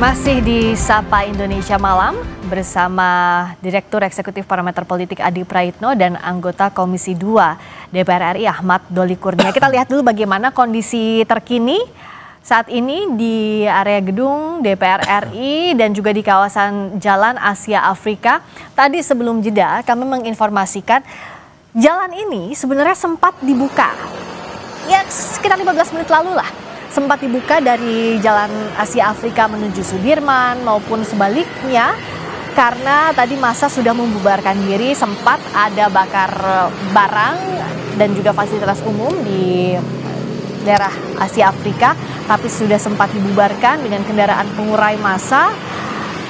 Masih di Sapa Indonesia Malam bersama Direktur Eksekutif Parameter Politik Adi Praitno dan anggota Komisi 2 DPR RI Ahmad Doli Kurnia. Kita lihat dulu bagaimana kondisi terkini saat ini di area gedung DPR RI dan juga di kawasan Jalan Asia Afrika. Tadi sebelum jeda kami menginformasikan jalan ini sebenarnya sempat dibuka. Ya sekitar 15 menit lalu lah. Sempat dibuka dari Jalan Asia Afrika menuju Sudirman maupun sebaliknya karena tadi massa sudah membubarkan diri, sempat ada bakar barang dan juga fasilitas umum di daerah Asia Afrika, tapi sudah sempat dibubarkan dengan kendaraan pengurai massa.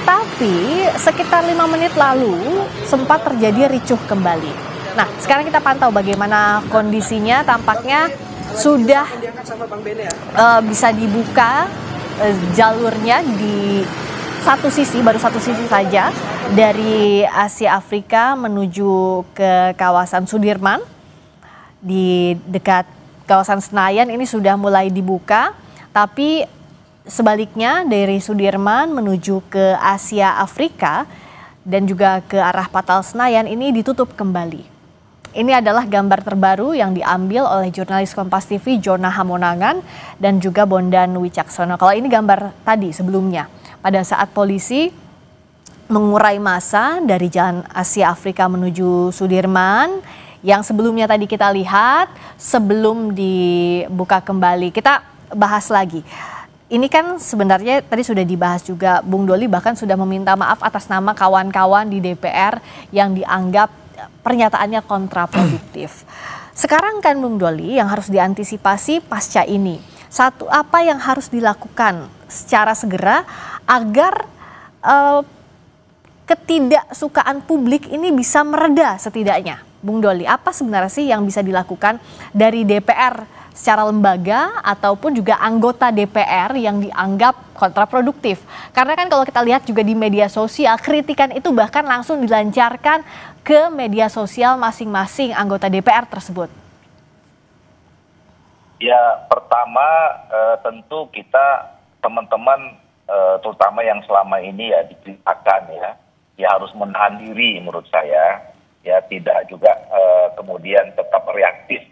Tapi sekitar 5 menit lalu sempat terjadi ricuh kembali. Nah, sekarang kita pantau bagaimana kondisinya. Tampaknya sudah bisa dibuka jalurnya di satu sisi, baru satu sisi saja dari Asia Afrika menuju ke kawasan Sudirman. Di dekat kawasan Senayan ini sudah mulai dibuka, tapi sebaliknya dari Sudirman menuju ke Asia Afrika dan juga ke arah Patal Senayan ini ditutup kembali. Ini adalah gambar terbaru yang diambil oleh jurnalis Kompas TV Jona Hamonangan dan juga Bondan Wicaksono. Kalau ini gambar tadi sebelumnya, pada saat polisi mengurai massa dari Jalan Asia Afrika menuju Sudirman, yang sebelumnya tadi kita lihat sebelum dibuka kembali. Kita bahas lagi. Ini kan sebenarnya tadi sudah dibahas juga, Bung Doli bahkan sudah meminta maaf atas nama kawan-kawan di DPR yang dianggap pernyataannya kontraproduktif. Sekarang kan Bung Doli yang harus diantisipasi pasca ini. Satu, apa yang harus dilakukan secara segera agar ketidaksukaan publik ini bisa mereda setidaknya. Bung Doli, apa sebenarnya sih yang bisa dilakukan dari DPR secara lembaga ataupun juga anggota DPR yang dianggap kontraproduktif? Karena kan kalau kita lihat juga di media sosial, kritikan itu bahkan langsung dilancarkan ke media sosial masing-masing anggota DPR tersebut. Ya, pertama tentu kita teman-teman terutama yang selama ini ya diceritakan ya harus menahan diri menurut saya, ya tidak juga kemudian tetap reaktif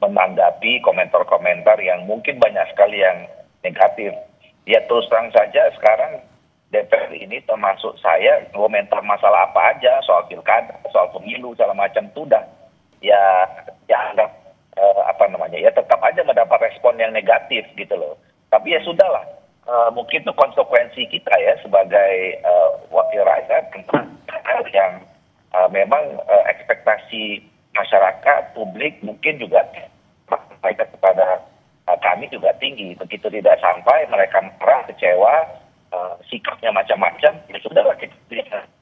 menanggapi komentar-komentar yang mungkin banyak sekali yang negatif. Ya terus terang saja sekarang DPR ini termasuk saya komentar masalah apa aja, soal pilkada, soal pemilu, segala macam itu udah ya anggap ya tetap aja mendapat respon yang negatif gitu loh. Tapi ya sudahlah, mungkin itu konsekuensi kita ya sebagai wakil rakyat yang memang ekspektasi masyarakat, publik mungkin juga kepada kami juga tinggi. Begitu tidak sampai mereka marah, kecewa, sikapnya macam-macam, ya sudahlah kita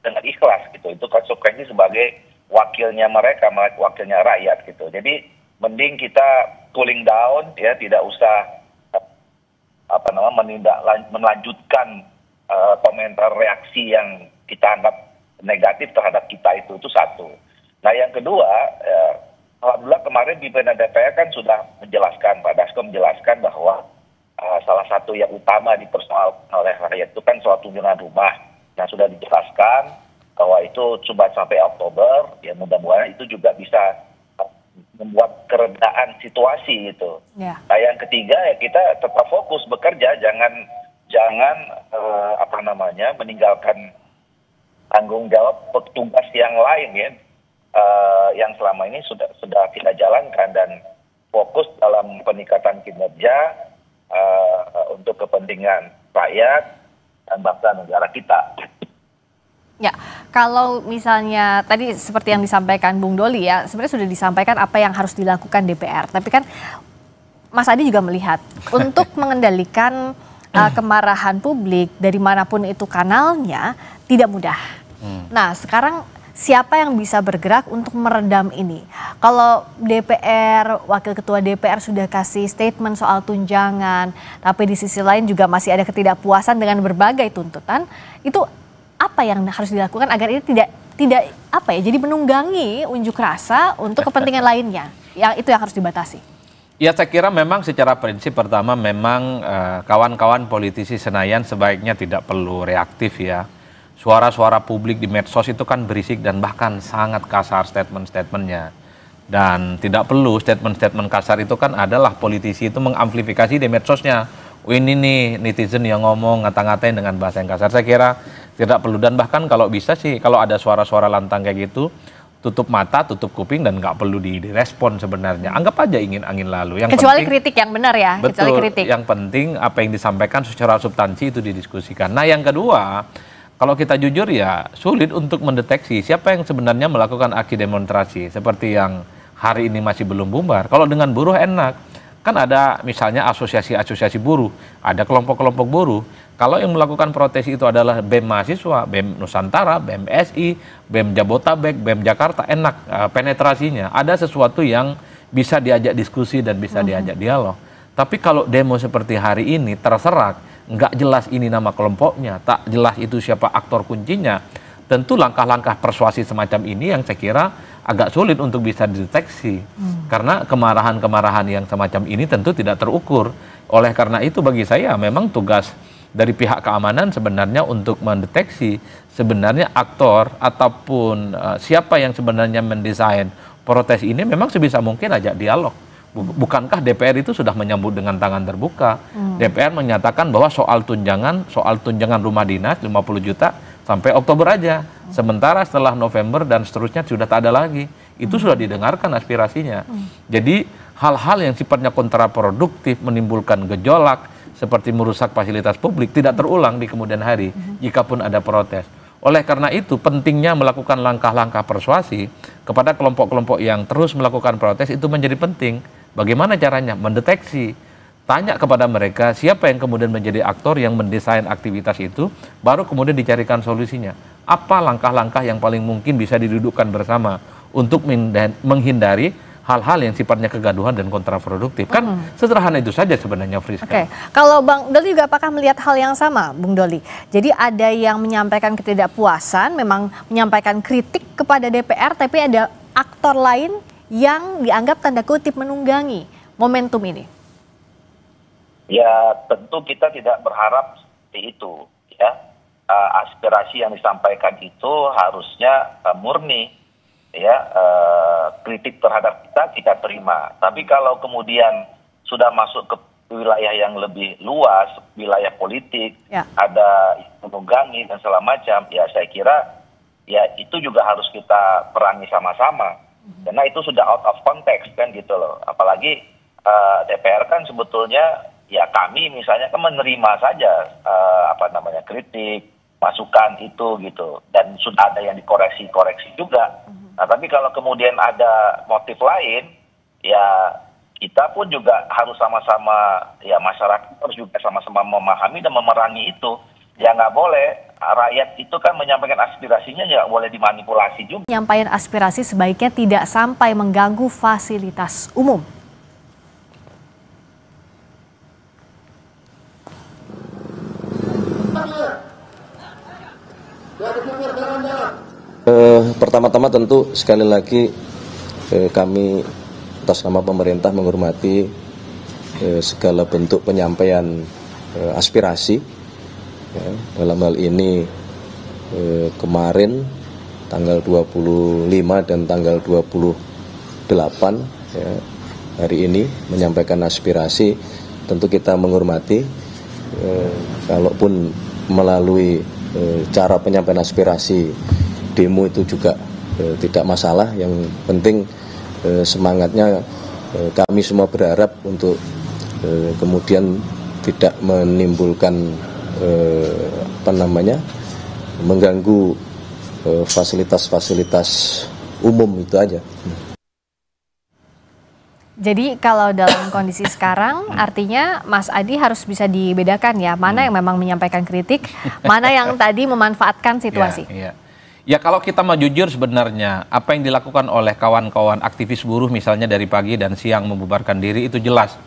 dengan ikhlas gitu. Itu konsekuensi sebagai wakilnya mereka, wakilnya rakyat gitu. Jadi mending kita cooling down ya, tidak usah melanjutkan komentar reaksi yang kita anggap negatif terhadap kita itu satu. Nah yang kedua, alhamdulillah kemarin di pimpinan DPR kan sudah menjelaskan, Pak Dasko menjelaskan bahwa salah satu yang utama dipersoalkan oleh rakyat itu kan soal tunjangan rumah. Nah sudah dijelaskan bahwa itu coba sampai Oktober, ya mudah-mudahan itu juga bisa membuat keredaan situasi itu. Yeah. Nah yang ketiga ya kita tetap fokus bekerja, jangan meninggalkan tanggung jawab petugas yang lain ya, yang selama ini sudah kita jalankan dan fokus dalam peningkatan kinerja untuk kepentingan rakyat dan bangsa negara kita. Ya, kalau misalnya tadi seperti yang disampaikan Bung Doli ya, sebenarnya sudah disampaikan apa yang harus dilakukan DPR. Tapi kan Mas Adi juga melihat untuk mengendalikan kemarahan publik dari manapun itu kanalnya tidak mudah. Nah, sekarang siapa yang bisa bergerak untuk meredam ini? Kalau DPR, Wakil Ketua DPR sudah kasih statement soal tunjangan, tapi di sisi lain juga masih ada ketidakpuasan dengan berbagai tuntutan, itu apa yang harus dilakukan agar ini tidak jadi menunggangi unjuk rasa untuk kepentingan lainnya? Yang itu yang harus dibatasi. Ya saya kira memang secara prinsip pertama memang kawan-kawan politisi Senayan sebaiknya tidak perlu reaktif ya. Suara-suara publik di medsos itu kan berisik dan bahkan sangat kasar statement-statementnya. Dan tidak perlu statement-statement kasar itu kan adalah politisi itu mengamplifikasi di medsosnya. Oh, ini nih netizen yang ngomong ngata-ngatain dengan bahasa yang kasar. Saya kira tidak perlu, dan bahkan kalau bisa sih kalau ada suara-suara lantang kayak gitu, tutup mata, tutup kuping, dan nggak perlu direspon sebenarnya. Anggap aja angin lalu. Yang Kecuali penting, kritik yang benar ya. betul, kecuali kritik. yang penting apa yang disampaikan secara substansi itu didiskusikan. Nah yang kedua, kalau kita jujur ya sulit untuk mendeteksi siapa yang sebenarnya melakukan aksi demonstrasi. Seperti yang hari ini masih belum bubar. Kalau dengan buruh enak, kan ada misalnya asosiasi-asosiasi buruh, ada kelompok-kelompok buruh. Kalau yang melakukan protes itu adalah BEM mahasiswa, BEM Nusantara, BEM SI, BEM Jabotabek, BEM Jakarta, enak penetrasinya. Ada sesuatu yang bisa diajak diskusi dan bisa diajak dialog. Tapi kalau demo seperti hari ini terserak, nggak jelas ini nama kelompoknya, tak jelas itu siapa aktor kuncinya, tentu langkah-langkah persuasi semacam ini yang saya kira agak sulit untuk bisa dideteksi. Karena kemarahan-kemarahan yang semacam ini tentu tidak terukur. Oleh karena itu bagi saya memang tugas dari pihak keamanan sebenarnya untuk mendeteksi sebenarnya aktor ataupun siapa yang sebenarnya mendesain protes ini memang sebisa mungkin ajak dialog. Bukankah DPR itu sudah menyambut dengan tangan terbuka? DPR menyatakan bahwa soal tunjangan rumah dinas 50 juta sampai Oktober aja. Sementara setelah November dan seterusnya sudah tak ada lagi. Itu sudah didengarkan aspirasinya. Jadi hal-hal yang sifatnya kontraproduktif, menimbulkan gejolak, seperti merusak fasilitas publik tidak terulang di kemudian hari jikapun ada protes. Oleh karena itu pentingnya melakukan langkah-langkah persuasi kepada kelompok-kelompok yang terus melakukan protes itu menjadi penting. Bagaimana caranya? Mendeteksi. Tanya kepada mereka siapa yang kemudian menjadi aktor yang mendesain aktivitas itu, baru kemudian dicarikan solusinya. Apa langkah-langkah yang paling mungkin bisa didudukkan bersama untuk menghindari hal-hal yang sifatnya kegaduhan dan kontraproduktif. Kan sederhana itu saja sebenarnya, Friska. Oke. Kalau Bang Doli juga apakah melihat hal yang sama, Bung Doli? Jadi ada yang menyampaikan ketidakpuasan, memang menyampaikan kritik kepada DPR, tapi ada aktor lain yang dianggap tanda kutip menunggangi momentum ini. Ya tentu kita tidak berharap seperti itu. Ya, aspirasi yang disampaikan itu harusnya murni. Ya, kritik terhadap kita terima. Tapi kalau kemudian sudah masuk ke wilayah yang lebih luas, wilayah politik, ada menunggangi dan segala macam, ya saya kira ya itu juga harus kita perangi sama-sama. Karena itu sudah out of context kan gitu loh. Apalagi DPR kan sebetulnya ya kami misalnya kan menerima saja kritik, masukan itu gitu, dan sudah ada yang dikoreksi juga. Nah, tapi kalau kemudian ada motif lain, ya kita pun juga harus sama-sama, ya masyarakat harus juga sama-sama memahami dan memerangi itu. Ya nggak boleh, rakyat itu kan menyampaikan aspirasinya nggak boleh dimanipulasi juga. Penyampaian aspirasi sebaiknya tidak sampai mengganggu fasilitas umum. Pertama-tama tentu sekali lagi kami atas nama pemerintah menghormati segala bentuk penyampaian aspirasi. Ya, dalam hal ini kemarin tanggal 25 dan tanggal 28 ya, hari ini menyampaikan aspirasi, tentu kita menghormati. Kalaupun melalui cara penyampaian aspirasi demo itu juga tidak masalah. Yang penting semangatnya kami semua berharap untuk kemudian tidak menimbulkan mengganggu fasilitas-fasilitas umum, itu aja. Jadi kalau dalam kondisi sekarang artinya Mas Adi harus bisa dibedakan ya, mana yang memang menyampaikan kritik, mana yang tadi memanfaatkan situasi. Ya kalau kita mau jujur sebenarnya apa yang dilakukan oleh kawan-kawan aktivis buruh misalnya dari pagi dan siang membubarkan diri itu jelas.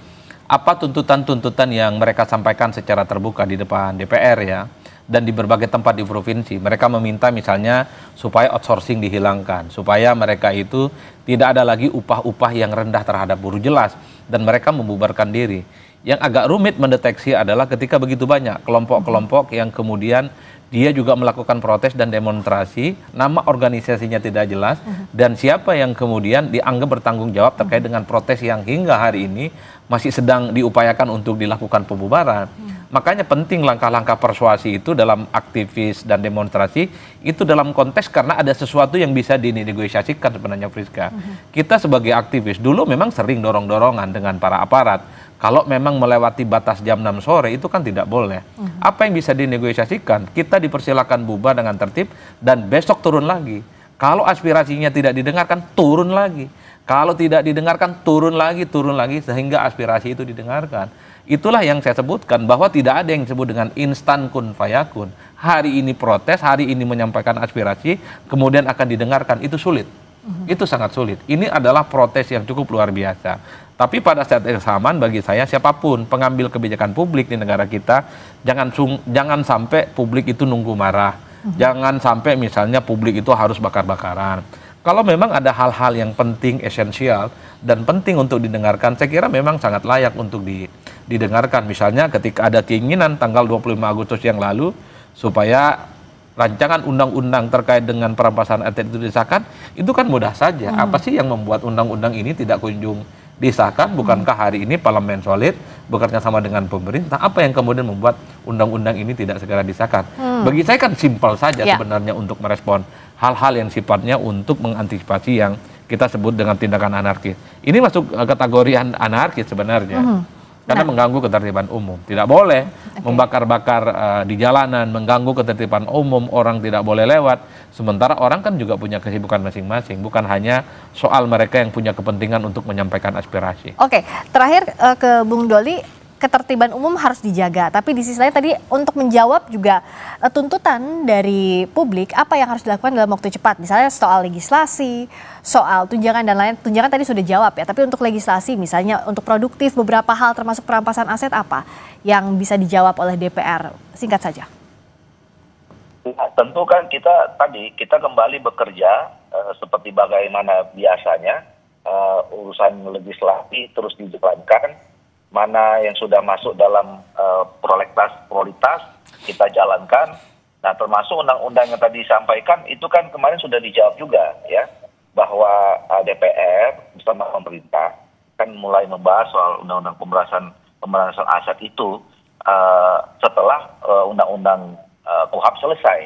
Apa tuntutan-tuntutan yang mereka sampaikan secara terbuka di depan DPR ya, dan di berbagai tempat di provinsi. Mereka meminta misalnya supaya outsourcing dihilangkan, supaya mereka itu tidak ada lagi upah-upah yang rendah terhadap buruh. Jelas dan mereka membubarkan diri. Yang agak rumit mendeteksi adalah ketika begitu banyak kelompok-kelompok yang kemudian dia juga melakukan protes dan demonstrasi, nama organisasinya tidak jelas, dan siapa yang kemudian dianggap bertanggung jawab terkait dengan protes yang hingga hari ini masih sedang diupayakan untuk dilakukan pembubaran. Makanya penting langkah-langkah persuasi itu dalam aktivis dan demonstrasi itu dalam konteks karena ada sesuatu yang bisa dinegosiasikan sebenarnya, Friska. Kita sebagai aktivis dulu memang sering dorong-dorongan dengan para aparat. Kalau memang melewati batas jam 6 sore itu kan tidak boleh. Apa yang bisa dinegosiasikan? Kita dipersilakan bubar dengan tertib dan besok turun lagi. Kalau aspirasinya tidak didengarkan, turun lagi. Kalau tidak didengarkan, turun lagi sehingga aspirasi itu didengarkan. Itulah yang saya sebutkan bahwa tidak ada yang disebut dengan instan kun fayakun. Hari ini protes, hari ini menyampaikan aspirasi, kemudian akan didengarkan, itu sulit. Itu sangat sulit. Ini adalah protes yang cukup luar biasa. Tapi pada saat yang bersamaan bagi saya siapapun pengambil kebijakan publik di negara kita, jangan sampai publik itu nunggu marah. Jangan sampai misalnya publik itu harus bakar-bakaran. Kalau memang ada hal-hal yang penting, esensial, dan penting untuk didengarkan, saya kira memang sangat layak untuk didengarkan. Misalnya ketika ada keinginan tanggal 25 Agustus yang lalu, supaya rancangan undang-undang terkait dengan perampasan aset itu disahkan, itu kan mudah saja. Apa sih yang membuat undang-undang ini tidak kunjung disahkan? Bukankah hari ini parlemen solid bekerja sama dengan pemerintah? Apa yang kemudian membuat undang-undang ini tidak segera disahkan? Bagi saya kan simpel saja sebenarnya untuk merespon hal-hal yang sifatnya untuk mengantisipasi yang kita sebut dengan tindakan anarkis. Ini masuk kategori anarkis sebenarnya. Karena mengganggu ketertiban umum. Tidak boleh membakar-bakar di jalanan, mengganggu ketertiban umum, orang tidak boleh lewat. Sementara orang kan juga punya kesibukan masing-masing, bukan hanya soal mereka yang punya kepentingan untuk menyampaikan aspirasi. Oke, terakhir ke Bung Doli, ketertiban umum harus dijaga, tapi di sisi lain tadi untuk menjawab juga tuntutan dari publik apa yang harus dilakukan dalam waktu cepat, misalnya soal legislasi, soal tunjangan dan lain. Tunjangan tadi sudah jawab ya, tapi untuk legislasi misalnya untuk produktif beberapa hal termasuk perampasan aset apa yang bisa dijawab oleh DPR, singkat saja. Nah, tentu kan kita kembali bekerja seperti bagaimana biasanya, urusan legislasi terus dijalankan. Mana yang sudah masuk dalam prioritas kita jalankan. Nah, termasuk undang-undang yang tadi disampaikan itu kan kemarin sudah dijawab juga ya, bahwa DPR bersama pemerintah kan mulai membahas soal undang-undang pemberantasan aset itu setelah undang-undang KUHP selesai.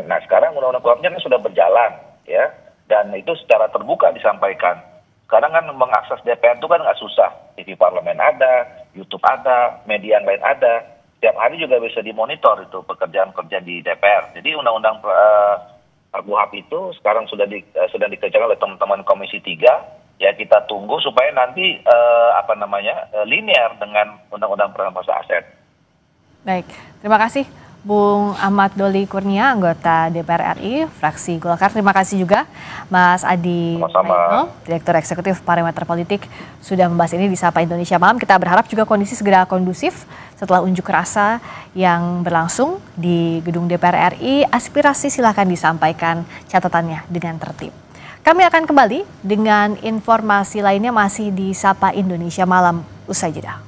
Nah, sekarang undang-undang KUHP-nya kan sudah berjalan ya, dan itu secara terbuka disampaikan. Sekarang kan mengakses DPR itu kan nggak susah. TV parlemen ada, YouTube ada, media lain ada. Setiap hari juga bisa dimonitor itu pekerjaan-pekerjaan di DPR. Jadi undang-undang KUHP itu sekarang sedang dikerjakan oleh teman-teman Komisi 3. Ya kita tunggu supaya nanti linear dengan undang-undang perampasan aset. Baik, terima kasih Bung Ahmad Doli Kurnia, anggota DPR RI, fraksi Golkar. Terima kasih juga Mas Adi Praitno, Direktur Eksekutif Parameter Politik, sudah membahas ini di Sapa Indonesia Malam. Kita berharap juga kondisi segera kondusif setelah unjuk rasa yang berlangsung di gedung DPR RI. Aspirasi silakan disampaikan, catatannya dengan tertib. Kami akan kembali dengan informasi lainnya masih di Sapa Indonesia Malam usai jeda.